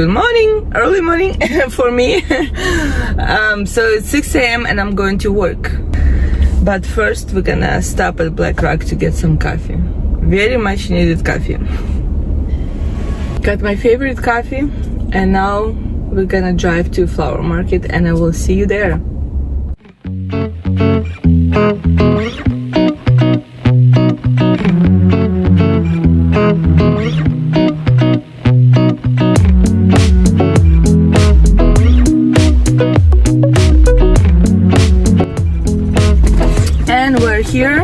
good morning, early morning for me. So it's 6 a.m. and I'm going to work. But first we're gonna stop at Black Rock to get some coffee. Very much needed coffee. Got my favorite coffee, and now we're gonna drive to flower market and I will see you there. And we're here.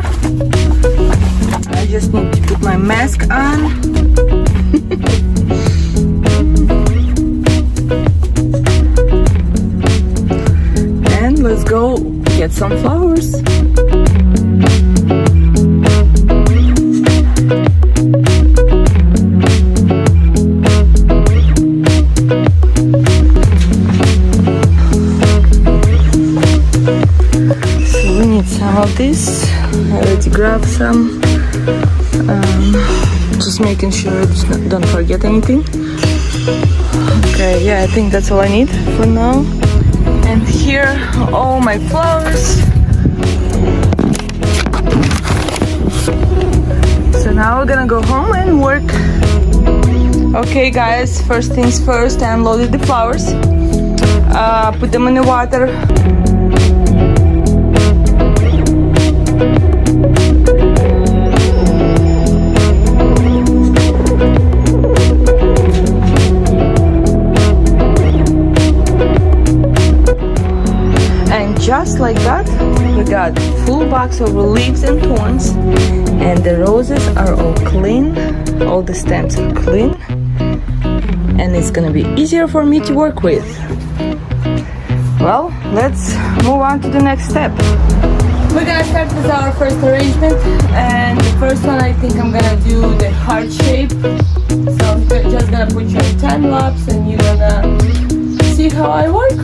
I just need to put my mask on. And let's go get some flowers. Some of this, I already grabbed some. Just making sure don't forget anything. Okay, yeah, I think that's all I need for now. And here, all my flowers. So now we're gonna go home and work. Okay, guys, first things first, I unloaded the flowers. Put them in the water. Just like that, we got full box of leaves and thorns, and the roses are all clean, all the stems are clean, and it's gonna be easier for me to work with. Well, let's move on to the next step. We're gonna start with our first arrangement, and the first one I think I'm gonna do the heart shape. So I'm just gonna put you on time lapse and you're gonna see how I work.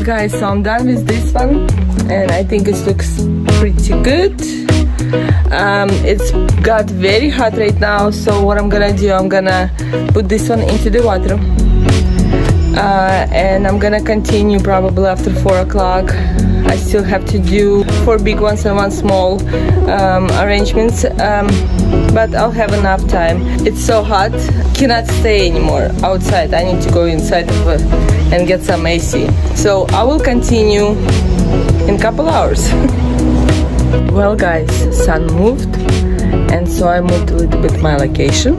Guys, so I'm done with this one and I think it looks pretty good. It's got very hot right now, so what I'm gonna do, I'm gonna put this one into the water and I'm gonna continue probably after 4 o'clock. I still have to do 4 big ones and 1 small arrangements, but I'll have enough time. It's so hot, cannot stay anymore outside. I need to go inside and get some AC. So I will continue in a couple hours. Well guys, sun moved, and so I moved a little bit my location,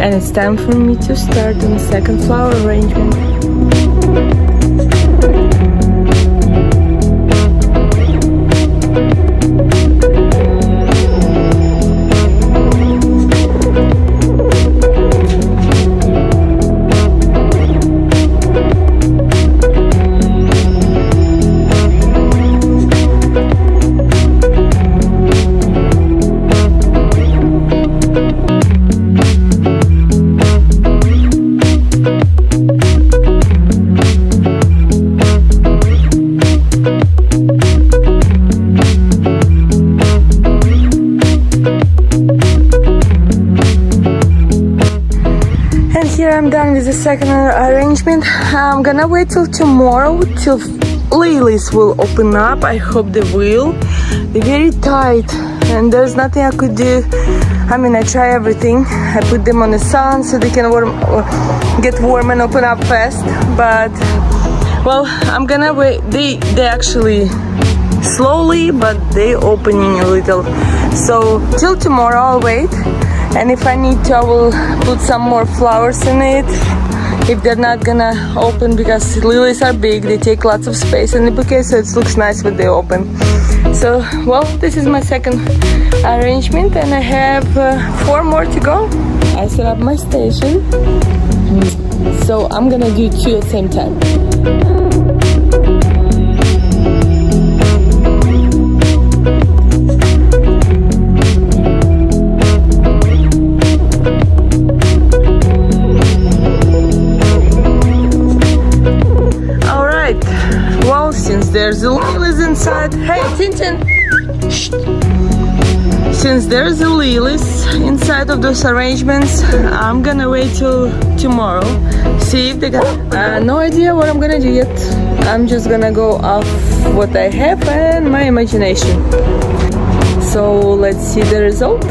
and it's time for me to start on the second flower arrangement. I'm done with the second arrangement. I'm gonna wait till tomorrow till lilies will open up. I hope they will. They're very tight and there's nothing I could do. I mean, I try everything. I put them on the sun so they can get warm and open up fast, but well, I'm gonna wait. They actually slowly, but they opening a little, so till tomorrow I'll wait. And if I need to, I will put some more flowers in it if they're not gonna open, because lilies are big, they take lots of space in the bouquet, so it looks nice when they open. So, well, this is my second arrangement and I have 4 more to go. I set up my station, so I'm gonna do 2 at the same time. Since there's a lilies inside, hey Tintin, shh. Since there's a lilies inside of those arrangements, I'm gonna wait till tomorrow, see if they got. No idea what I'm gonna do yet. I'm just gonna go off what I have and my imagination. So let's see the result.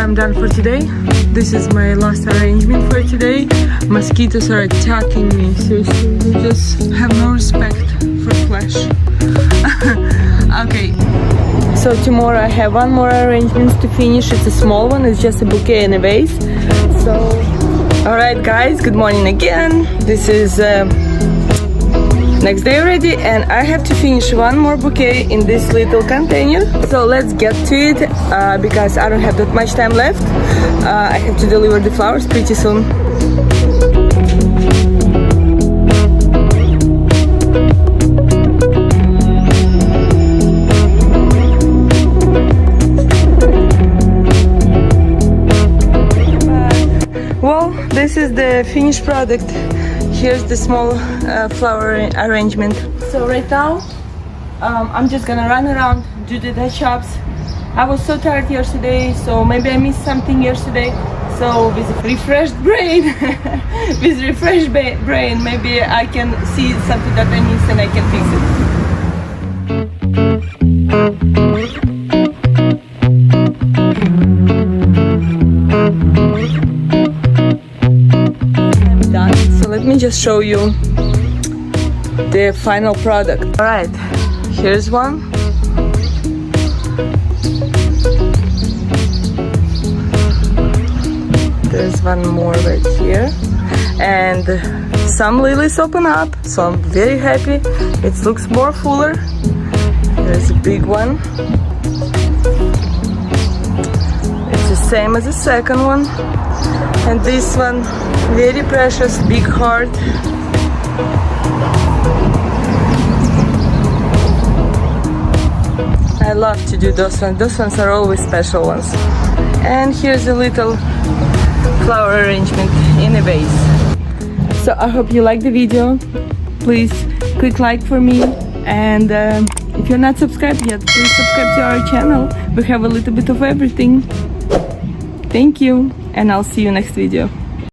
I'm done for today. This is my last arrangement for today. Mosquitoes are attacking me. Seriously, they just have no respect for flesh. Okay. So tomorrow I have 1 more arrangement to finish. It's a small one. It's just a bouquet and a vase. So, alright guys, good morning again. This is next day already, and I have to finish 1 more bouquet in this little container. So let's get to it because I don't have that much time left. I have to deliver the flowers pretty soon. Well, this is the finished product. Here's the small flower arrangement. So right now, I'm just gonna run around, do the touch-ups. I was so tired yesterday, so maybe I missed something yesterday. So with a refreshed brain, maybe I can see something that I missed and I can fix it. Let me just show you the final product. Alright, here's one. There's one more right here. And some lilies open up, so I'm very happy. It looks more fuller. There's a big one. It's the same as the second one. And this one, very precious, big heart. I love to do those ones. Those ones are always special ones. And here's a little flower arrangement in a vase. So I hope you like the video. Please click like for me. And if you're not subscribed yet, please subscribe to our channel. We have a little bit of everything. Thank you, and I'll see you next video.